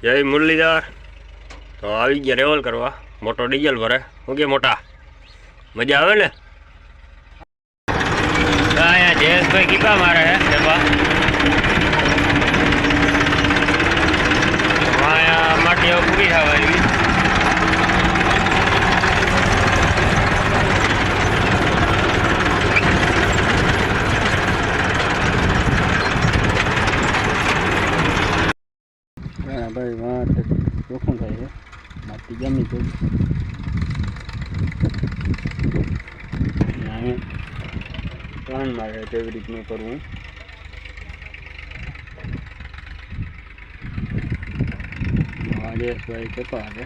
જય મુરલીધર. તો આવી ગયા રેવલ કરવા. મોટો ડીઝલ ભરે. શું કે મોટા મજા આવે ને? અહીંયા જયેશભાઈ કીપા મારે હે દેવા. અહીંયા માટી હવે પૂરી થવા આવી. ભાઈ વાં ચોખ્ખું થાય છે, માટી જમી ગઈ. પ્લાન મારે કેવી રીતનું કરવું. જયેશભાઈ કહેતા છે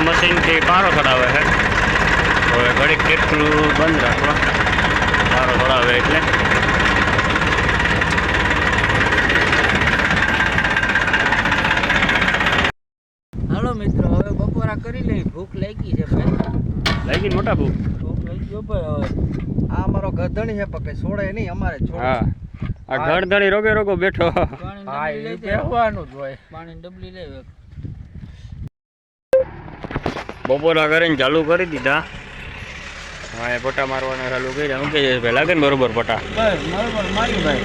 મશીનથી પારો ચડાવે છે. હવે ઘડીક કેટલું બંધ રાખવા, પારો ચડાવે એટલે. હાલો મિત્રો, હવે બપોરા કરી લઈ. ભૂખ લાગી છે ભાઈ. લાગી મોટા ભૂખ લાગી ગયો ભાઈ. હવે આ અમારો ગધણી છે પણ કઈ છોડે નહીં અમારે. હા, આ ગળધણી રોગે રોગો બેઠો. હા, એ બેહવાનું જ હોય. પાણી ડબલી લેવે. બપોરા કરીને ચાલુ કરી દીધા. હા, એ પટા મારવાના ચાલુ કર્યા. શું કે ભાઈ, લાગે ને બરોબર પટા? બસ બરોબર મારી ભાઈ.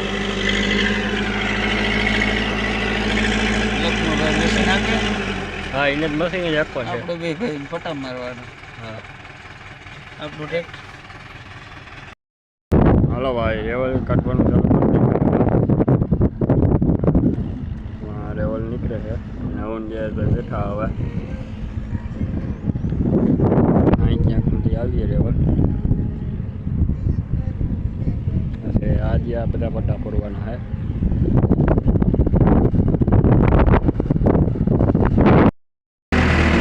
હા, એને જ મશીન જ આપવા છે. આપણે બે ભાઈ પટા મારવાના. હા, આપણું ટેક. હાલો ભાઈ, રેવલ કાઢવાનું ચાલુ કરી દીધું. હા, રેવલ નીકળે છે. નવું જયેશભાઈ બેઠા હવે. ક્યાંક સુધી આવીએ રેવલ. આજે આ બધા પટ્ટા ફરવાના છે.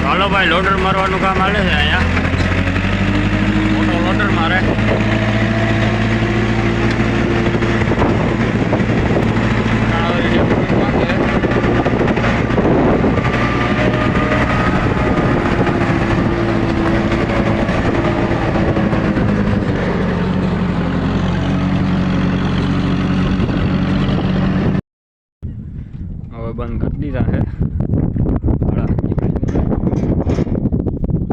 હાલો ભાઈ, લોડર મારવાનું કામ હાલે છે અહીંયા. મોટો લોડર મારે. બંધ કરી દીધા છે.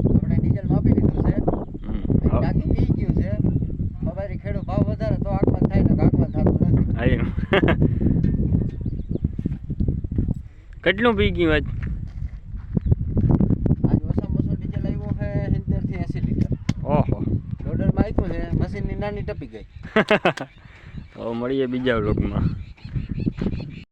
આપણે ડીઝલ માપી લીધું છે. ટાંકી પી ગયું છે. અમારી ખેડૂત ભાવ વધારે તો આગમન થાય ને આગમન થતું નથી. કેટલું પી ગયું આજ? આજ ઓછામાં ઓછું ડીઝલ આવ્યું છે 70 થી 80 લીટર. ઓહો, લોડરમાં આવ્યું છે. મશીનની નાની ટપી ગઈ. તો મળીએ બીજા વ્લોગમાં.